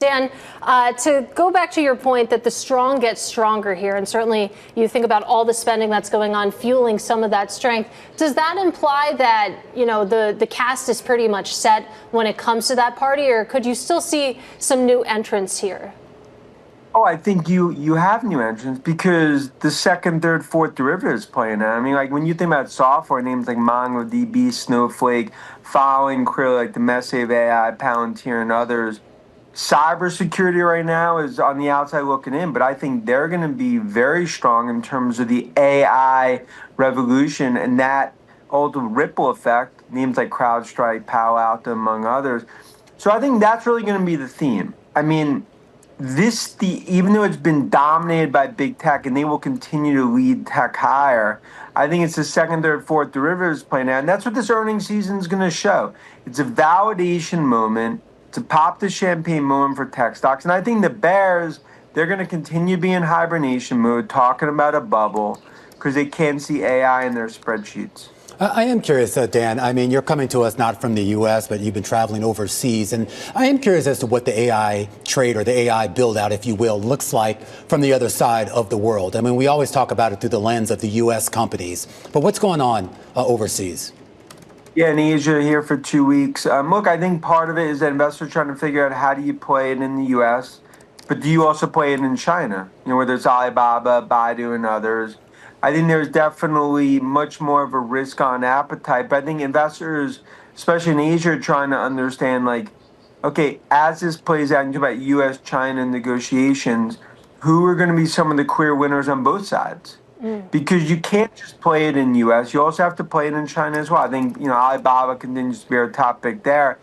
Dan, to go back to your point that the strong get stronger here, and certainly you think about all the spending that's going on, fueling some of that strength. Does that imply that, the cast is pretty much set when it comes to that party, or could you still see some new entrants here? Oh, I think you have new entrants because the second, third, fourth derivatives playing out. I mean, like when you think about software names like MongoDB, Snowflake, following Krill, like the Massive AI, Palantir, and others. Cybersecurity right now is on the outside looking in, but I think they're going to be very strong in terms of the AI revolution and that ultimate ripple effect, names like CrowdStrike, Palo Alto, among others. So I think that's really going to be the theme. I mean, even though it's been dominated by big tech and they will continue to lead tech higher, I think it's the second, third, fourth derivatives playing out. And that's what this earnings season is going to show. It's a validation moment to pop the champagne moment for tech stocks. And I think the bears, they're going to continue to be in hibernation mode, talking about a bubble, because they can't see AI in their spreadsheets. I am curious, Dan. I mean, you're coming to us not from the U.S., but you've been traveling overseas. And I am curious as to what the AI trade or the AI build out, if you will, looks like from the other side of the world. I mean, we always talk about it through the lens of the U.S. companies. But what's going on overseas? Yeah, in Asia here for 2 weeks. Look, I think part of it is that investors are trying to figure out how do you play it in the U.S., but do you also play it in China? Whether it's Alibaba, Baidu, and others. I think there's definitely much more of a risk-on appetite, but I think investors, especially in Asia, are trying to understand, okay, as this plays out into about U.S.-China negotiations, who are going to be some of the clear winners on both sides? Because you can't just play it in the U.S. You also have to play it in China as well. I think, Alibaba continues to be our top pick there.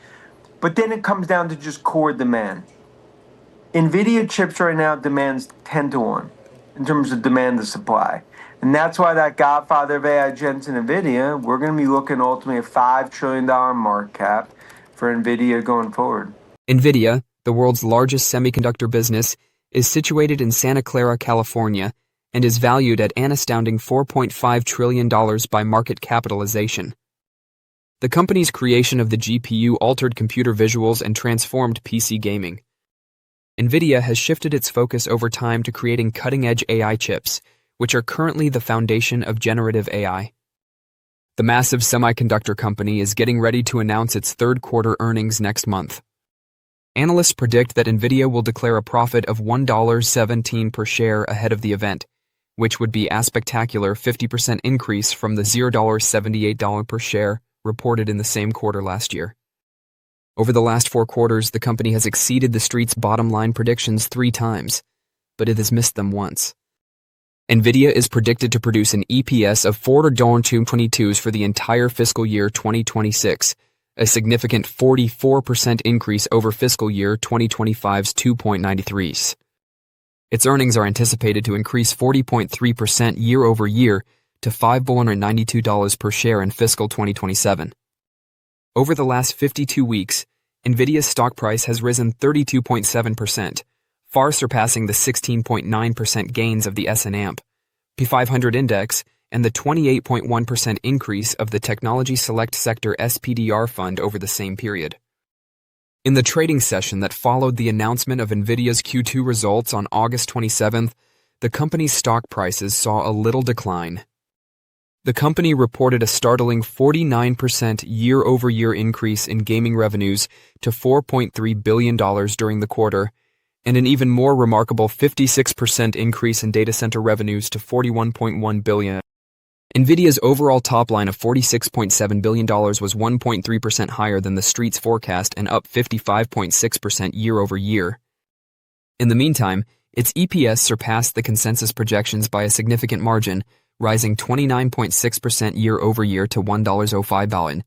But then it comes down to just core demand. NVIDIA chips right now demands 10 to 1 in terms of demand to supply. And that's why that godfather of AI, Jensen NVIDIA, we're going to be looking ultimately at $5 trillion market cap for NVIDIA going forward. NVIDIA, the world's largest semiconductor business, is situated in Santa Clara, California, and is valued at an astounding $4.5 trillion by market capitalization. The company's creation of the GPU altered computer visuals and transformed PC gaming. NVIDIA has shifted its focus over time to creating cutting-edge AI chips, which are currently the foundation of generative AI. The massive semiconductor company is getting ready to announce its third quarter earnings next month. Analysts predict that NVIDIA will declare a profit of $1.17 per share ahead of the event, which would be a spectacular 50% increase from the $0.78 per share reported in the same quarter last year. Over the last 4 quarters, the company has exceeded the street's bottom line predictions 3 times, but it has missed them once. NVIDIA is predicted to produce an EPS of $4.22 for the entire fiscal year 2026, a significant 44% increase over fiscal year 2025's 2.93s. Its earnings are anticipated to increase 40.3% year over year to $5.92 per share in fiscal 2027. Over the last 52 weeks, NVIDIA's stock price has risen 32.7%, far surpassing the 16.9% gains of the S&P 500 index and the 28.1% increase of the Technology Select Sector SPDR fund over the same period. In the trading session that followed the announcement of NVIDIA's Q2 results on August 27th, the company's stock prices saw a little decline. The company reported a startling 49% year-over-year increase in gaming revenues to $4.3 billion during the quarter, and an even more remarkable 56% increase in data center revenues to $41.1 billion. NVIDIA's overall top line of $46.7 billion was 1.3% higher than the street's forecast and up 55.6% year over year. In the meantime, its EPS surpassed the consensus projections by a significant margin, rising 29.6% year over year to $1.05.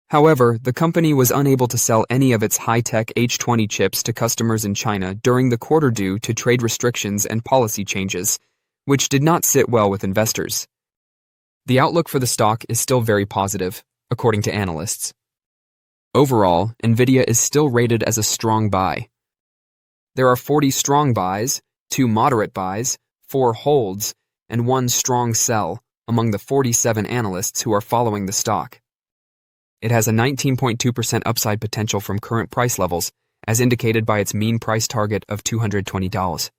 However, the company was unable to sell any of its high-tech H20 chips to customers in China during the quarter due to trade restrictions and policy changes, which did not sit well with investors. The outlook for the stock is still very positive, according to analysts. Overall, NVIDIA is still rated as a strong buy. There are 40 strong buys, 2 moderate buys, 4 holds, and 1 strong sell among the 47 analysts who are following the stock. It has a 19.2% upside potential from current price levels as indicated by its mean price target of $220.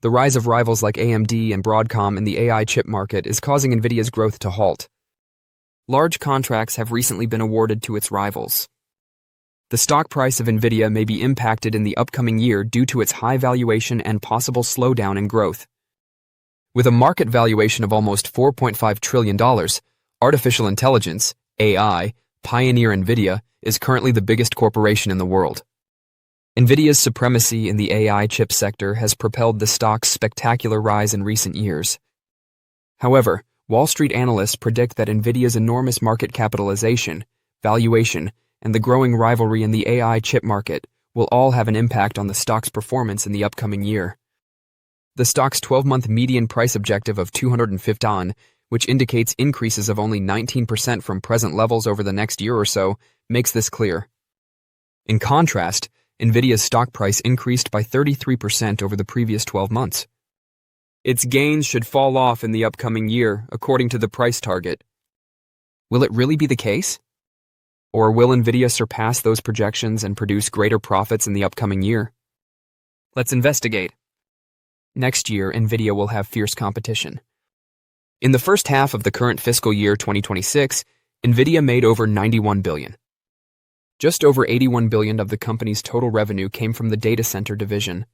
The rise of rivals like AMD and Broadcom in the AI chip market is causing NVIDIA's growth to halt. Large contracts have recently been awarded to its rivals. The stock price of NVIDIA may be impacted in the upcoming year due to its high valuation and possible slowdown in growth. With a market valuation of almost $4.5 trillion, artificial intelligence, AI, pioneer NVIDIA is currently the biggest corporation in the world. NVIDIA's supremacy in the AI chip sector has propelled the stock's spectacular rise in recent years. However, Wall Street analysts predict that NVIDIA's enormous market capitalization, valuation, and the growing rivalry in the AI chip market will all have an impact on the stock's performance in the upcoming year. The stock's 12-month median price objective of $250, which indicates increases of only 19% from present levels over the next year or so, makes this clear. In contrast, NVIDIA's stock price increased by 33% over the previous 12 months. Its gains should fall off in the upcoming year, according to the price target. Will it really be the case? Or will NVIDIA surpass those projections and produce greater profits in the upcoming year? Let's investigate. Next year, NVIDIA will have fierce competition. In the first half of the current fiscal year 2026, NVIDIA made over $91 billion. Just over $81 billion of the company's total revenue came from the data center division.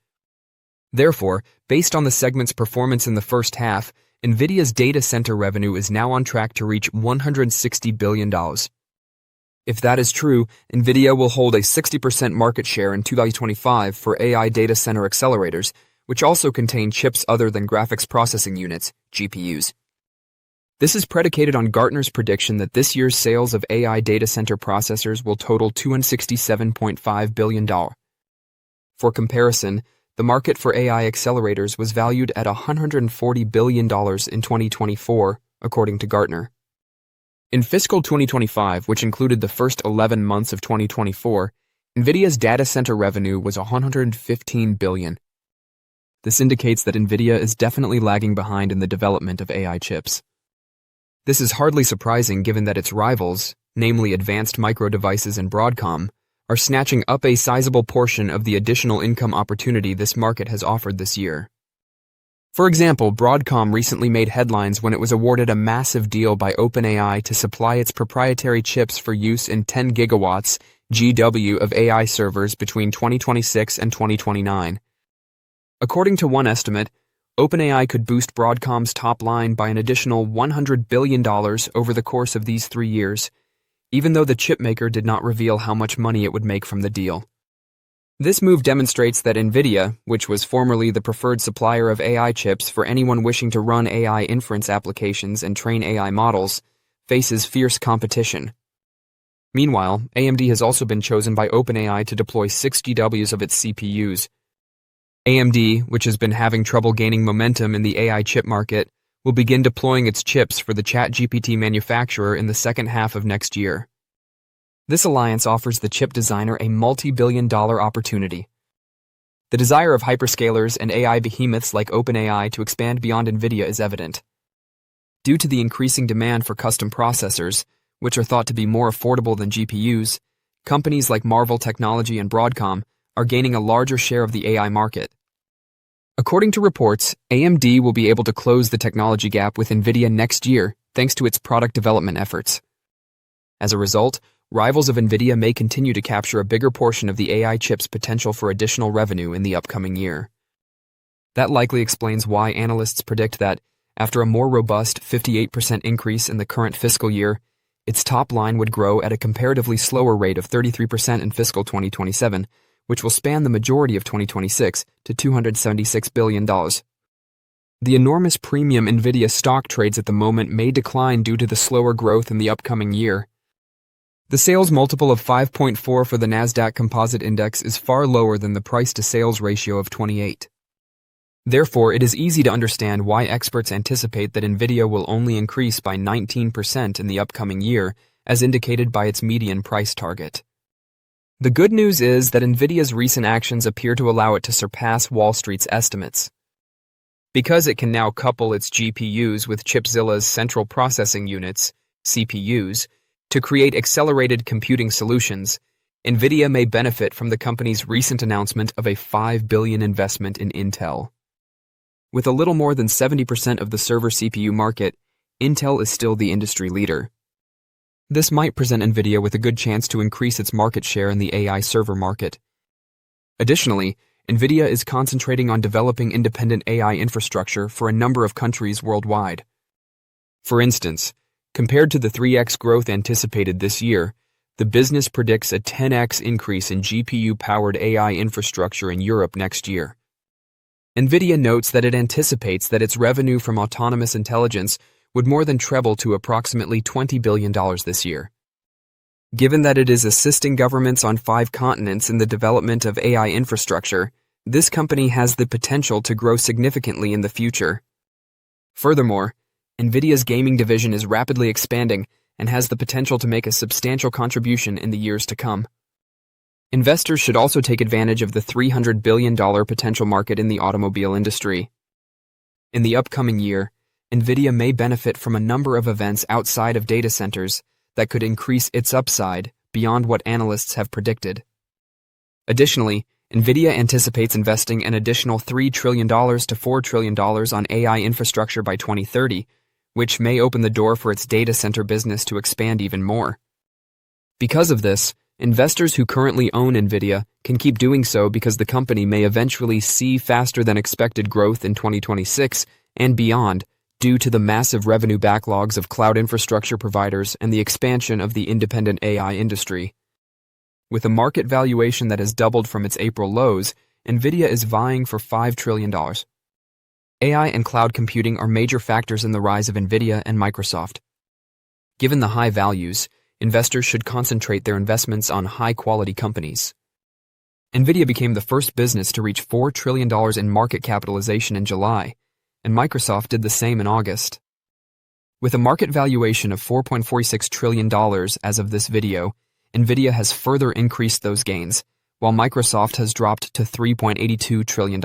Therefore, based on the segment's performance in the first half, NVIDIA's data center revenue is now on track to reach $160 billion. If that is true, NVIDIA will hold a 60% market share in 2025 for AI data center accelerators, which also contain chips other than graphics processing units, GPUs. This is predicated on Gartner's prediction that this year's sales of AI data center processors will total $267.5 billion. For comparison, the market for AI accelerators was valued at $140 billion in 2024, according to Gartner. In fiscal 2025, which included the first 11 months of 2024, NVIDIA's data center revenue was $115 billion. This indicates that NVIDIA is definitely lagging behind in the development of AI chips. This is hardly surprising given that its rivals, namely Advanced Micro Devices and Broadcom, are snatching up a sizable portion of the additional income opportunity this market has offered this year. For example, Broadcom recently made headlines when it was awarded a massive deal by OpenAI to supply its proprietary chips for use in 10 gigawatts GW of AI servers between 2026 and 2029. According to one estimate, OpenAI could boost Broadcom's top line by an additional $100 billion over the course of these 3 years, even though the chipmaker did not reveal how much money it would make from the deal. This move demonstrates that NVIDIA, which was formerly the preferred supplier of AI chips for anyone wishing to run AI inference applications and train AI models, faces fierce competition. Meanwhile, AMD has also been chosen by OpenAI to deploy 6 GWs of its CPUs. AMD, which has been having trouble gaining momentum in the AI chip market, will begin deploying its chips for the ChatGPT manufacturer in the second half of next year. This alliance offers the chip designer a multi-billion-dollar opportunity. The desire of hyperscalers and AI behemoths like OpenAI to expand beyond NVIDIA is evident. Due to the increasing demand for custom processors, which are thought to be more affordable than GPUs, companies like Marvell Technology and Broadcom are gaining a larger share of the AI market. According to reports, AMD will be able to close the technology gap with NVIDIA next year thanks to its product development efforts. As a result, rivals of NVIDIA may continue to capture a bigger portion of the AI chip's potential for additional revenue in the upcoming year. That likely explains why analysts predict that, after a more robust 58% increase in the current fiscal year, its top line would grow at a comparatively slower rate of 33% in fiscal 2027, which will span the majority of 2026 to $276 billion. The enormous premium NVIDIA stock trades at the moment may decline due to the slower growth in the upcoming year. The sales multiple of 5.4 for the Nasdaq Composite Index is far lower than the price-to-sales ratio of 28. Therefore, it is easy to understand why experts anticipate that NVIDIA will only increase by 19% in the upcoming year, as indicated by its median price target. The good news is that NVIDIA's recent actions appear to allow it to surpass Wall Street's estimates. Because it can now couple its GPUs with Chipzilla's central processing units, CPUs, to create accelerated computing solutions, NVIDIA may benefit from the company's recent announcement of a $5 billion investment in Intel. With a little more than 70% of the server CPU market, Intel is still the industry leader. This might present NVIDIA with a good chance to increase its market share in the AI server market. Additionally, NVIDIA is concentrating on developing independent AI infrastructure for a number of countries worldwide. For instance, compared to the 3x growth anticipated this year, the business predicts a 10x increase in GPU-powered AI infrastructure in Europe next year. NVIDIA notes that it anticipates that its revenue from autonomous intelligence would more than treble to approximately $20 billion this year. Given that it is assisting governments on 5 continents in the development of AI infrastructure, this company has the potential to grow significantly in the future. Furthermore, NVIDIA's gaming division is rapidly expanding and has the potential to make a substantial contribution in the years to come. Investors should also take advantage of the $300 billion potential market in the automobile industry. In the upcoming year, NVIDIA may benefit from a number of events outside of data centers that could increase its upside beyond what analysts have predicted. Additionally, NVIDIA anticipates investing an additional $3 trillion to $4 trillion on AI infrastructure by 2030, which may open the door for its data center business to expand even more. Because of this, investors who currently own NVIDIA can keep doing so because the company may eventually see faster than expected growth in 2026 and beyond due to the massive revenue backlogs of cloud infrastructure providers and the expansion of the independent AI industry. With a market valuation that has doubled from its April lows, NVIDIA is vying for $5 trillion. AI and cloud computing are major factors in the rise of NVIDIA and Microsoft. Given the high values, investors should concentrate their investments on high-quality companies. NVIDIA became the first business to reach $4 trillion in market capitalization in July, and Microsoft did the same in August. With a market valuation of $4.46 trillion as of this video, NVIDIA has further increased those gains, while Microsoft has dropped to $3.82 trillion.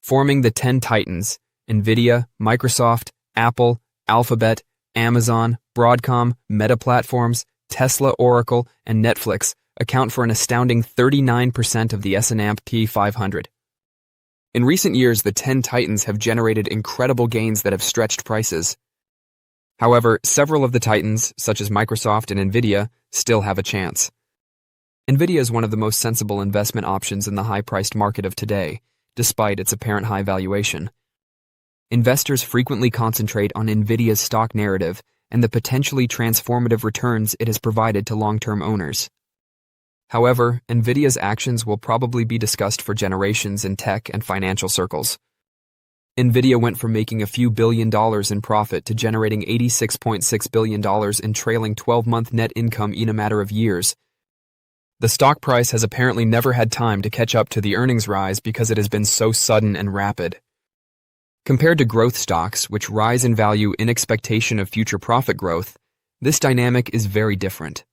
Forming the 10 titans, NVIDIA, Microsoft, Apple, Alphabet, Amazon, Broadcom, Meta Platforms, Tesla, Oracle, and Netflix account for an astounding 39% of the S&P 500. In recent years, the 10 titans have generated incredible gains that have stretched prices. However, several of the titans, such as Microsoft and NVIDIA, still have a chance. NVIDIA is one of the most sensible investment options in the high-priced market of today, despite its apparent high valuation. Investors frequently concentrate on NVIDIA's stock narrative and the potentially transformative returns it has provided to long-term owners. However, NVIDIA's actions will probably be discussed for generations in tech and financial circles. NVIDIA went from making a few $billion in profit to generating $86.6 billion in trailing 12-month net income in a matter of years. The stock price has apparently never had time to catch up to the earnings rise because it has been so sudden and rapid. Compared to growth stocks, which rise in value in expectation of future profit growth, this dynamic is very different.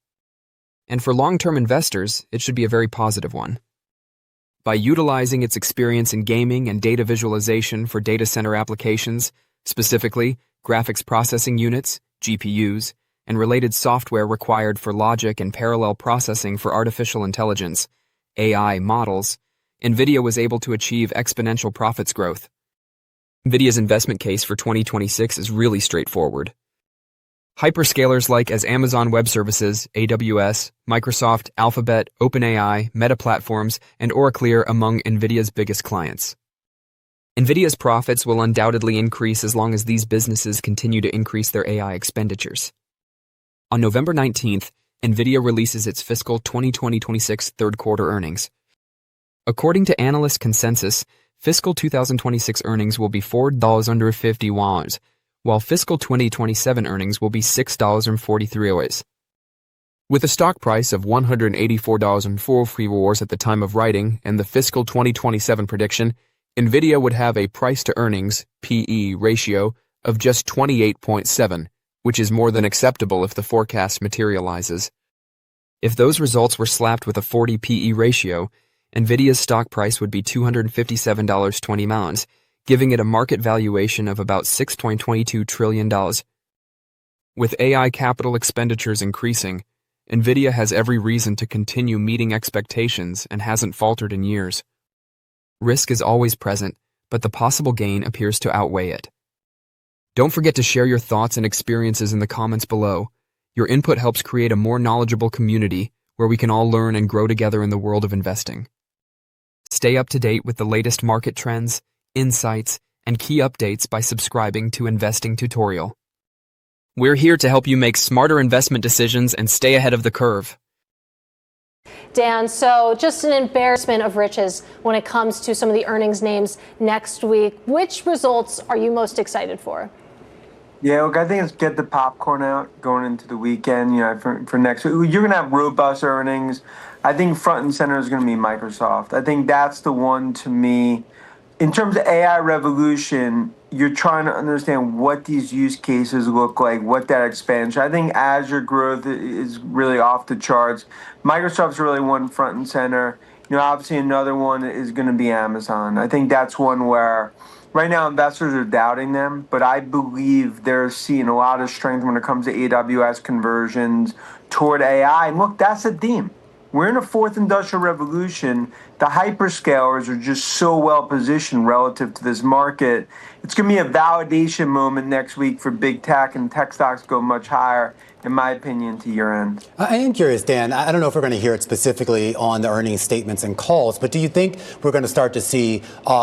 And for long-term investors, it should be a very positive one. By utilizing its experience in gaming and data visualization for data center applications, specifically graphics processing units, GPUs, and related software required for logic and parallel processing for artificial intelligence, AI models, NVIDIA was able to achieve exponential profits growth. NVIDIA's investment case for 2026 is really straightforward. Hyperscalers like as Amazon Web Services, AWS, Microsoft, Alphabet, OpenAI, Meta Platforms, and Oracle are among NVIDIA's biggest clients. NVIDIA's profits will undoubtedly increase as long as these businesses continue to increase their AI expenditures. On November 19th, NVIDIA releases its fiscal 2026 third-quarter earnings. According to analyst consensus, fiscal 2026 earnings will be $4.50, while fiscal 2027 earnings will be $6.43. With a stock price of $184.44 at the time of writing and the fiscal 2027 prediction, NVIDIA would have a price-to-earnings (PE) ratio of just 28.7, which is more than acceptable if the forecast materializes. If those results were slapped with a 40 PE ratio, NVIDIA's stock price would be $257.20, giving it a market valuation of about $6.22 trillion. With AI capital expenditures increasing, NVIDIA has every reason to continue meeting expectations and hasn't faltered in years. Risk is always present, but the possible gain appears to outweigh it. Don't forget to share your thoughts and experiences in the comments below. Your input helps create a more knowledgeable community where we can all learn and grow together in the world of investing. Stay up to date with the latest market trends, insights, and key updates by subscribing to Investing Tutorial. We're here to help you make smarter investment decisions and stay ahead of the curve. Dan, so just an embarrassment of riches when it comes to some of the earnings names next week. Which results are you most excited for? Yeah, look, I think it's get the popcorn out going into the weekend, for next week. You're going to have robust earnings. I think front and center is going to be Microsoft. I think that's the one to me. In terms of AI revolution, you're trying to understand what these use cases look like, what that expansion. I think Azure growth is really off the charts. Microsoft's really one front and center. Obviously another one is going to be Amazon. I think that's one where right now investors are doubting them, but I believe they're seeing a lot of strength when it comes to AWS conversions toward AI. And look, that's a theme. We're in a fourth industrial revolution. The hyperscalers are just so well positioned relative to this market. It's going to be a validation moment next week for big tech, and tech stocks go much higher, in my opinion, to year end. I am curious, Dan. I don't know if we're going to hear it specifically on the earnings statements and calls, but do you think we're going to start to see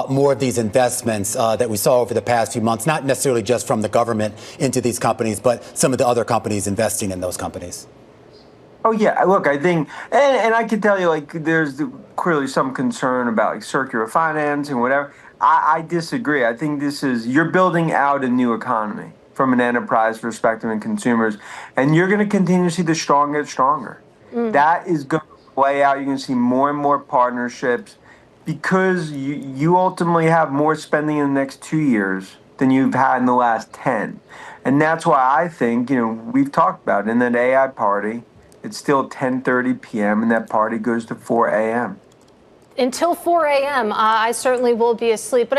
more of these investments that we saw over the past few months, not necessarily just from the government into these companies, but some of the other companies investing in those companies? Oh, yeah. Look, I think, and I can tell you, there's clearly some concern about, circular finance and whatever. I disagree. I think you're building out a new economy from an enterprise perspective and consumers, and you're going to continue to see the strong get stronger. That is going to play out. You're going to see more and more partnerships because you ultimately have more spending in the next 2 years than you've had in the last 10. And that's why I think, we've talked about it in that AI party. It's still 10:30 p.m. and that party goes to 4 a.m. Until 4 a.m., I certainly will be asleep. But